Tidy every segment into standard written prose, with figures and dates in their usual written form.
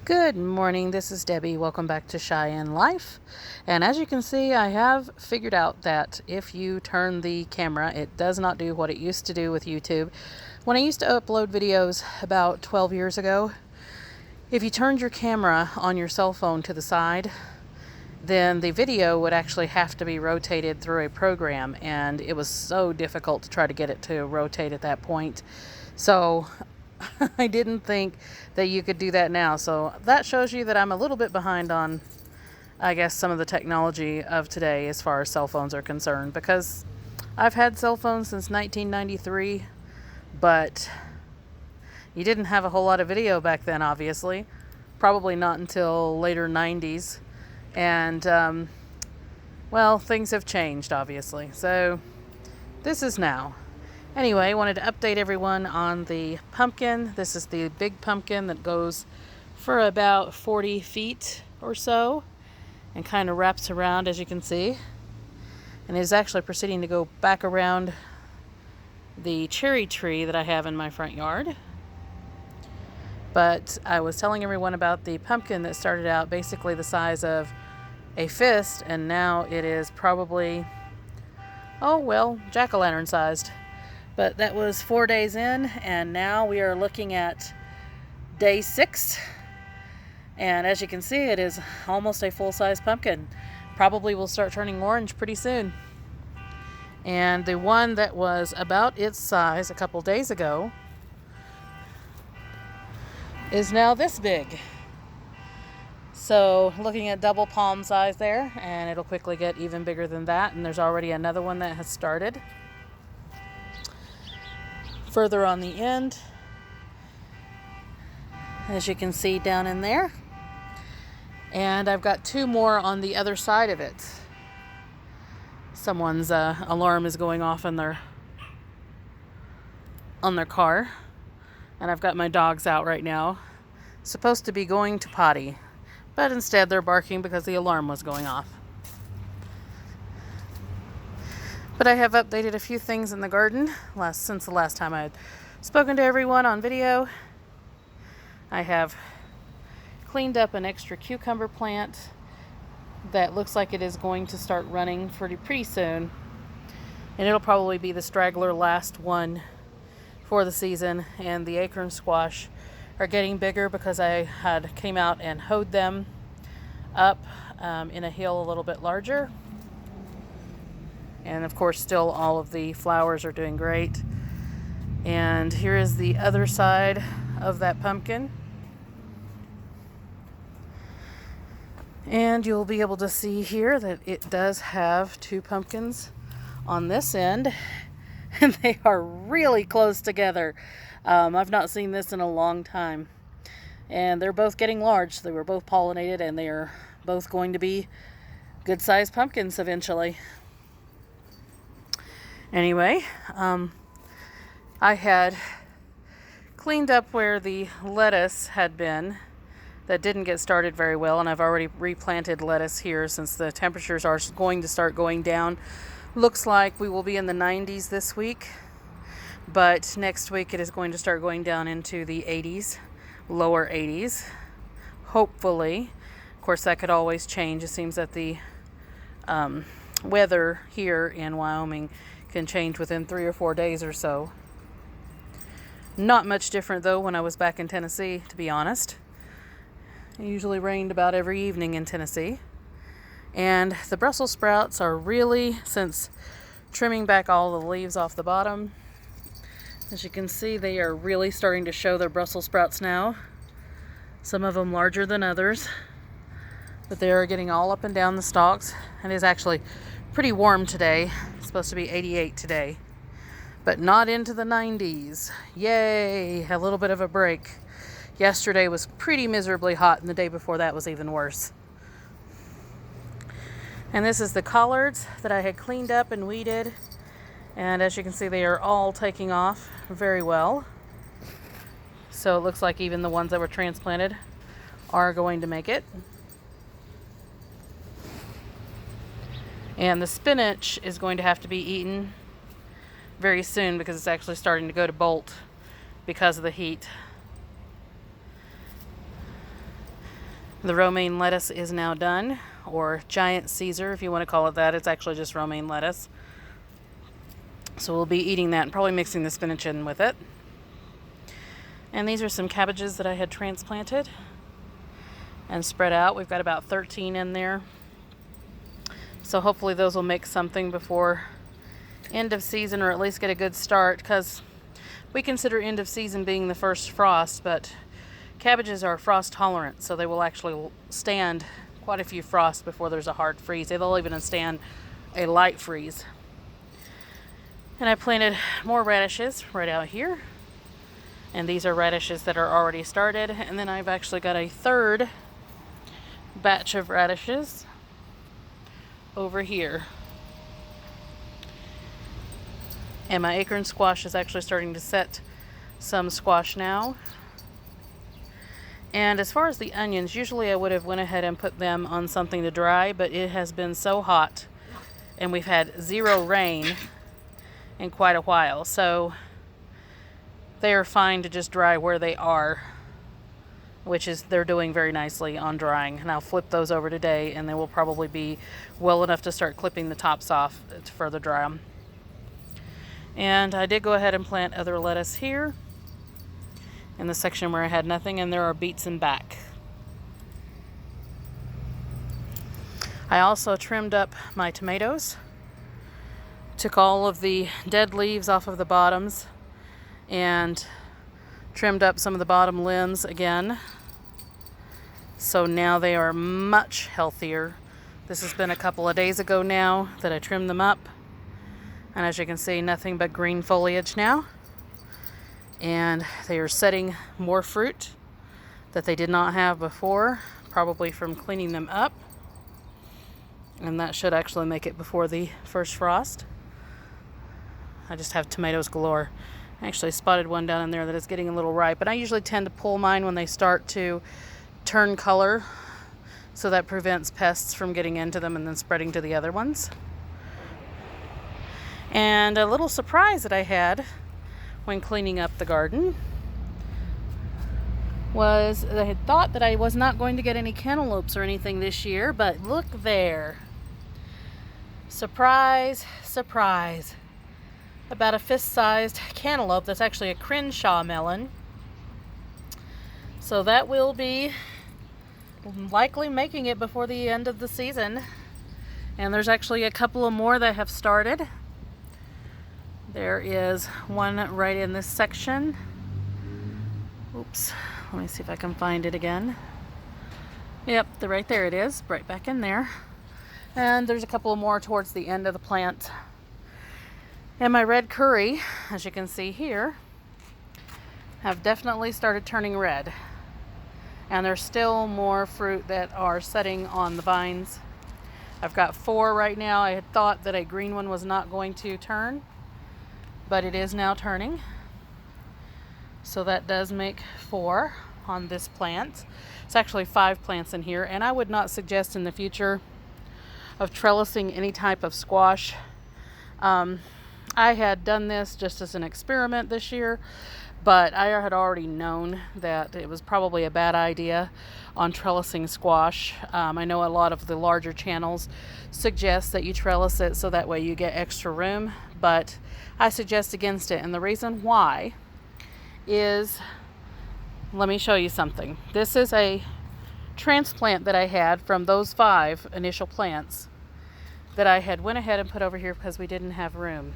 Good morning, this is Debbie. Welcome back to Cheyenne Life. And as you can see, I have figured out that if you turn the camera, it does not do what it used to do with YouTube. When I used to upload videos about 12 years ago, if you turned your camera on your cell phone to the side, then the video would actually have to be rotated through a program, and it was so difficult to try to get it to rotate at that point. So I didn't think that you could do that now. So that shows you that I'm a little bit behind on, I guess, some of the technology of today as far as cell phones are concerned, because I've had cell phones since 1993, but you didn't have a whole lot of video back then, obviously. Probably not until later 90s. And, well, things have changed, obviously. So this is now. Anyway, I wanted to update everyone on the pumpkin. This is the big pumpkin that goes for about 40 feet or so and kind of wraps around, as you can see. And is actually proceeding to go back around the cherry tree that I have in my front yard. But I was telling everyone about the pumpkin that started out basically the size of a fist, and now it is probably, oh well, jack-o'-lantern sized. But that was 4 days in, and now we are looking at day 6. And as you can see, it is almost a full-size pumpkin. Probably will start turning orange pretty soon. And the one that was about its size a couple days ago is now this big. So looking at double palm size there, and it'll quickly get even bigger than that. And there's already another one that has started further on the end, as you can see down in there. And I've got 2 more on the other side of it. Someone's alarm is going off on their car, and I've got my dogs out right now, supposed to be going to potty, but instead they're barking because the alarm was going off. But I have updated a few things in the garden since the last time I had spoken to everyone on video. I have cleaned up an extra cucumber plant that looks like it is going to start running pretty soon. And it'll probably be the straggler last one for the season. And the acorn squash are getting bigger because I had came out and hoed them up in a hill a little bit larger. And of course, still all of the flowers are doing great. And here is the other side of that pumpkin. And you'll be able to see here that it does have 2 pumpkins on this end. And they are really close together. I've not seen this in a long time. And they're both getting large. They were both pollinated, and they are both going to be good-sized pumpkins eventually. Anyway, I had cleaned up where the lettuce had been that didn't get started very well, and I've already replanted lettuce here since the temperatures are going to start going down. Looks like we will be in the 90s this week, but next week it is going to start going down into the 80s, lower 80s, hopefully. Of course, that could always change. It seems that the weather here in Wyoming can change within 3 or 4 days or so. Not much different though when I was back in Tennessee, to be honest. It usually rained about every evening in Tennessee. And the Brussels sprouts are really, since trimming back all the leaves off the bottom, as you can see, they are really starting to show their Brussels sprouts now. Some of them larger than others, but they are getting all up and down the stalks. And it is actually pretty warm today. It's supposed to be 88 today, but not into the 90s. Yay, a little bit of a break. Yesterday was pretty miserably hot, and the day before that was even worse. And this is the collards that I had cleaned up and weeded. And as you can see, they are all taking off very well. So it looks like even the ones that were transplanted are going to make it. And the spinach is going to have to be eaten very soon because it's actually starting to go to bolt because of the heat. The romaine lettuce is now done, or giant Caesar if you want to call it that. It's actually just romaine lettuce. So we'll be eating that and probably mixing the spinach in with it. And these are some cabbages that I had transplanted and spread out. We've got about 13 in there. So hopefully those will make something before end of season, or at least get a good start, because we consider end of season being the first frost, but cabbages are frost tolerant, so they will actually stand quite a few frosts before there's a hard freeze. They'll even stand a light freeze. And I planted more radishes right out here. And these are radishes that are already started. And then I've actually got a third batch of radishes over here. And my acorn squash is actually starting to set some squash now. And as far as the onions, usually I would have went ahead and put them on something to dry, but it has been so hot and we've had zero rain in quite a while, so they are fine to just dry where they are, which is they're doing very nicely on drying. And I'll flip those over today, and they will probably be well enough to start clipping the tops off to further dry them. And I did go ahead and plant other lettuce here in the section where I had nothing, and there are beets in back. I also trimmed up my tomatoes, took all of the dead leaves off of the bottoms and trimmed up some of the bottom limbs again. So now they are much healthier. This has been a couple of days ago now that I trimmed them up. And as you can see, nothing but green foliage now. And they are setting more fruit that they did not have before, probably from cleaning them up. And that should actually make it before the first frost. I just have tomatoes galore. I actually spotted one down in there that is getting a little ripe, but I usually tend to pull mine when they start to turn color, so that prevents pests from getting into them and then spreading to the other ones. And a little surprise that I had when cleaning up the garden was I had thought that I was not going to get any cantaloupes or anything this year, but look there. Surprise, surprise. About a fist-sized cantaloupe that's actually a Crenshaw melon. So that will be likely making it before the end of the season. And there's actually a couple of more that have started. There is one right in this section. Oops, let me see if I can find it again. Yep, right there it is, right back in there. And there's a couple more towards the end of the plant. And my red curry, as you can see here, have definitely started turning red. And there's still more fruit that are setting on the vines. I've got 4 right now. I had thought that a green one was not going to turn, but it is now turning. So that does make 4 on this plant. It's actually 5 plants in here, and I would not suggest in the future of trellising any type of squash. I had done this just as an experiment this year, but I had already known that it was probably a bad idea on trellising squash. I know a lot of the larger channels suggest that you trellis it so that way you get extra room, but I suggest against it. And the reason why is, let me show you something. This is a transplant that I had from those 5 initial plants that I had went ahead and put over here because we didn't have room.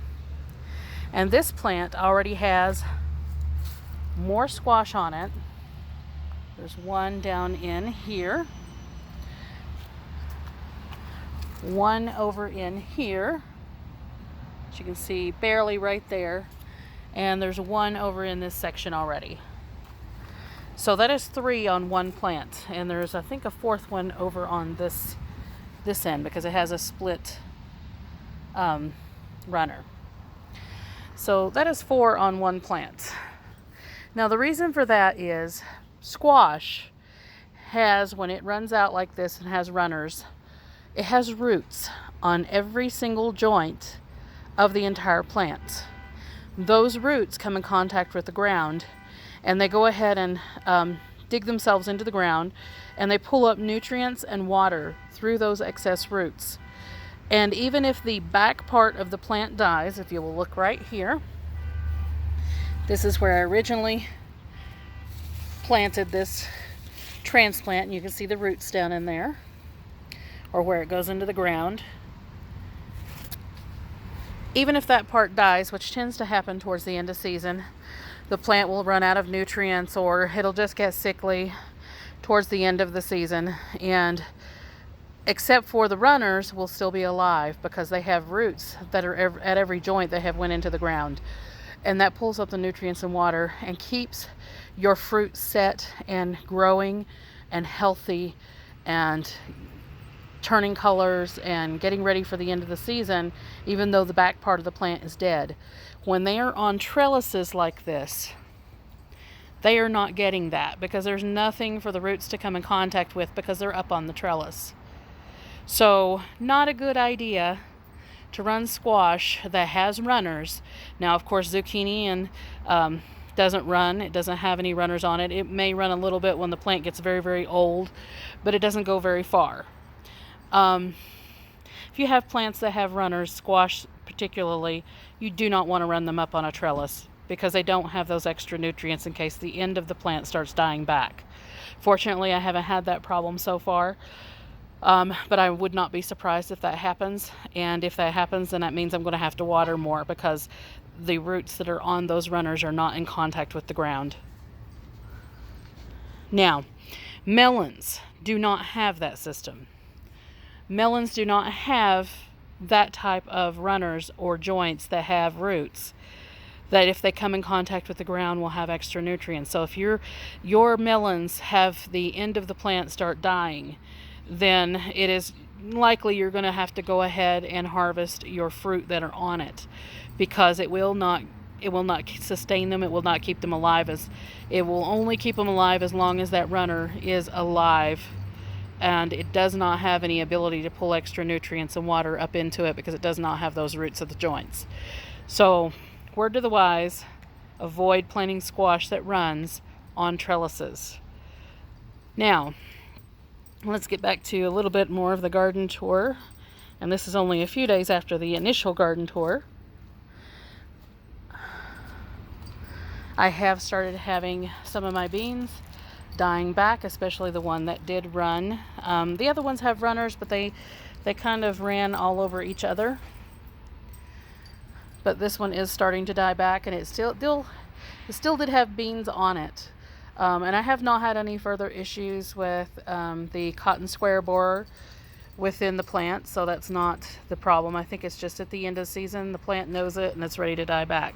And this plant already has more squash on it. There's one down in here, one over in here, as you can see barely right there, and there's one over in this section already. So that is 3 on one plant, and there's I think a 4th one over on this end because it has a split runner. So that is 4 on one plant. Now the reason for that is squash has, when it runs out like this and has runners, it has roots on every single joint of the entire plant. Those roots come in contact with the ground and they go ahead and dig themselves into the ground, and they pull up nutrients and water through those excess roots. And even if the back part of the plant dies, if you will look right here, this is where I originally planted this transplant, and you can see the roots down in there, or where it goes into the ground. Even if that part dies, which tends to happen towards the end of season, the plant will run out of nutrients, or it'll just get sickly towards the end of the season, and except for the runners will still be alive because they have roots that are at every joint that have went into the ground, and that pulls up the nutrients and water and keeps your fruit set and growing and healthy and turning colors and getting ready for the end of the season, even though the back part of the plant is dead. When they are on trellises like this, they are not getting that because there's nothing for the roots to come in contact with because they're up on the trellis. So not a good idea to run squash that has runners. Now, of course, zucchini and doesn't run. It doesn't have any runners on it. It may run a little bit when the plant gets very, very old, but it doesn't go very far. If you have plants that have runners, squash particularly, you do not want to run them up on a trellis because they don't have those extra nutrients in case the end of the plant starts dying back. Fortunately, I haven't had that problem so far, but I would not be surprised if that happens. And if that happens, then that means I'm going to have to water more because the roots that are on those runners are not in contact with the ground. Now, melons do not have that system. Melons do not have that type of runners or joints that have roots that if they come in contact with the ground will have extra nutrients. So if your melons have the end of the plant start dying, then it is likely you're going to have to go ahead and harvest your fruit that are on it, because it will not sustain them. It will not keep them alive. It will only keep them alive as long as that runner is alive, and it does not have any ability to pull extra nutrients and water up into it because it does not have those roots at the joints. So, word to the wise, avoid planting squash that runs on trellises. Now, let's get back to a little bit more of the garden tour, and this is only a few days after the initial garden tour. I have started having some of my beans dying back, especially the one that did run. The other ones have runners, but they kind of ran all over each other. But this one is starting to die back, and it still did have beans on it. And I have not had any further issues with the cotton square borer within the plant, so that's not the problem. I think it's just at the end of the season, the plant knows it and it's ready to die back.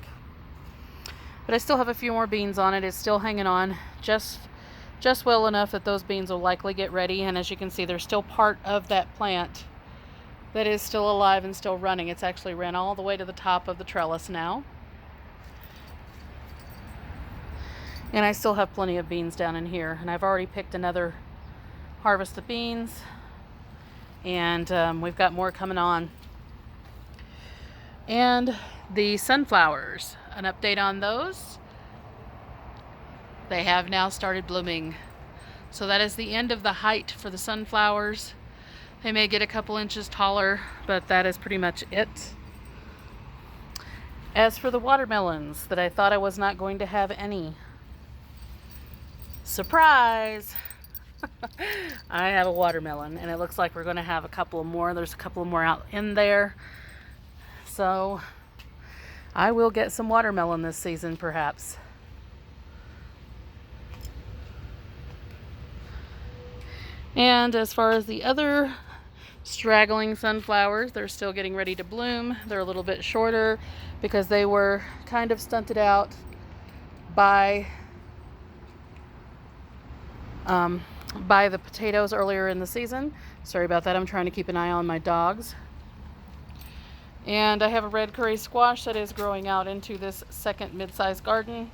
But I still have a few more beans on it. It's still hanging on just well enough that those beans will likely get ready. And as you can see, there's still part of that plant that is still alive and still running. It's actually ran all the way to the top of the trellis now. And I still have plenty of beans down in here. And I've already picked another harvest of beans. And we've got more coming on. And the sunflowers, an update on those. They have now started blooming. So that is the end of the height for the sunflowers. They may get a couple inches taller, but that is pretty much it. As for the watermelons that I thought I was not going to have any, surprise! I have a watermelon, and it looks like we're going to have a couple more. There's a couple more out in there. So I will get some watermelon this season, perhaps. And as far as the other straggling sunflowers, they're still getting ready to bloom. They're a little bit shorter because they were kind of stunted out by the potatoes earlier in the season. Sorry about that. I'm trying to keep an eye on my dogs. And I have a red curry squash that is growing out into this second mid-sized garden.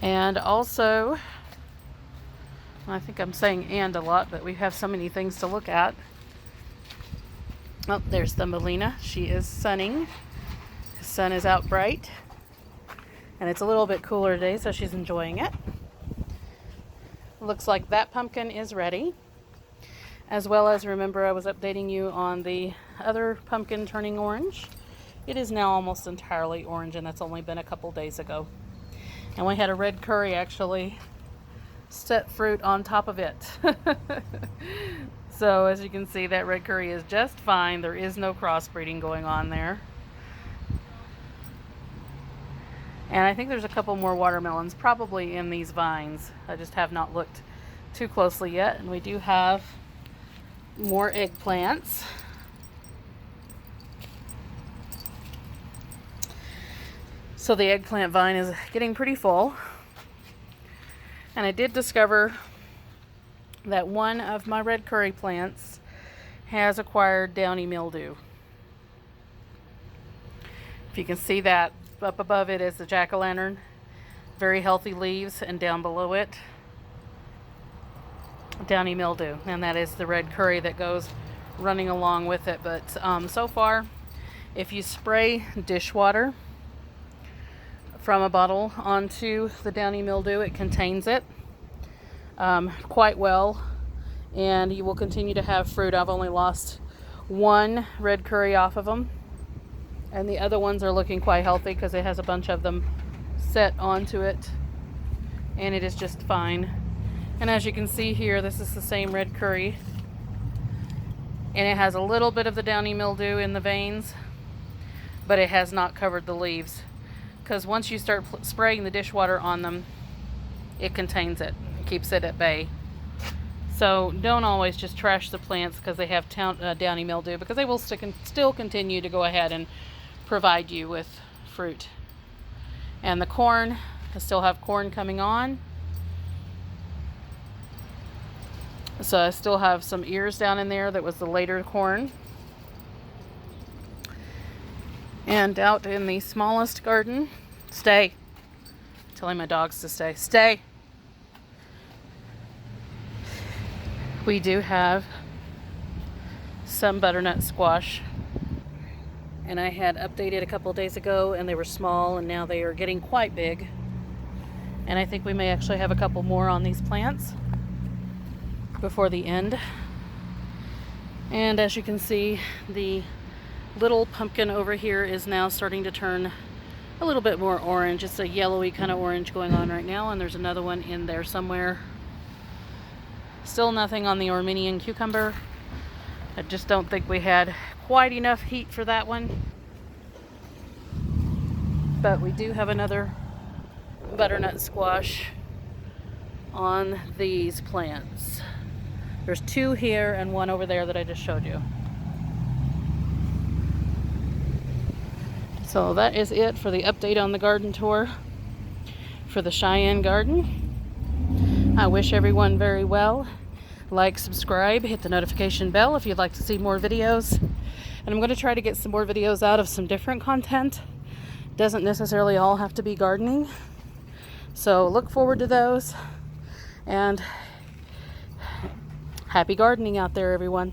And also, I think I'm saying "and" a lot, but we have so many things to look at. Oh, there's Thumbelina. She is sunning. The sun is out bright. And it's a little bit cooler today, so she's enjoying it. Looks like that pumpkin is ready. As well as, remember, I was updating you on the other pumpkin turning orange. It is now almost entirely orange, and that's only been a couple days ago. And we had a red curry actually set fruit on top of it. So as you can see, that red curry is just fine. There is no crossbreeding going on there. And I think there's a couple more watermelons probably in these vines. I just have not looked too closely yet. And we do have more eggplants. So the eggplant vine is getting pretty full. And I did discover that one of my red curry plants has acquired downy mildew. If you can see that, up above it is the jack-o'-lantern, very healthy leaves, and down below it, downy mildew, and that is the red curry that goes running along with it. But so far, if you spray dishwater from a bottle onto the downy mildew, it contains it quite well, and you will continue to have fruit. I've only lost one red curry off of them, and the other ones are looking quite healthy because it has a bunch of them set onto it, and it is just fine. And as you can see here, this is the same red curry, and it has a little bit of the downy mildew in the veins, but it has not covered the leaves, because once you start spraying the dishwater on them, it contains it, keeps it at bay. So don't always just trash the plants because they have downy mildew, because they will still continue to go ahead and provide you with fruit. And the corn, I still have corn coming on. So I still have some ears down in there that was the later corn. And out in the smallest garden, stay. I'm telling my dogs to stay. Stay. We do have some butternut squash. And I had updated a couple of days ago, and they were small, and now they are getting quite big. And I think we may actually have a couple more on these plants before the end. And as you can see, the little pumpkin over here is now starting to turn a little bit more orange. It's a yellowy kind of orange going on right now, and there's another one in there somewhere. Still nothing on the Armenian cucumber. I just don't think we had quite enough heat for that one. But we do have another butternut squash on these plants. There's two here and one over there that I just showed you. So that is it for the update on the garden tour for the Cheyenne garden. I wish everyone very well. Like, subscribe, hit the notification bell if you'd like to see more videos. And I'm going to try to get some more videos out of some different content. Doesn't necessarily all have to be gardening. So look forward to those. And happy gardening out there, everyone.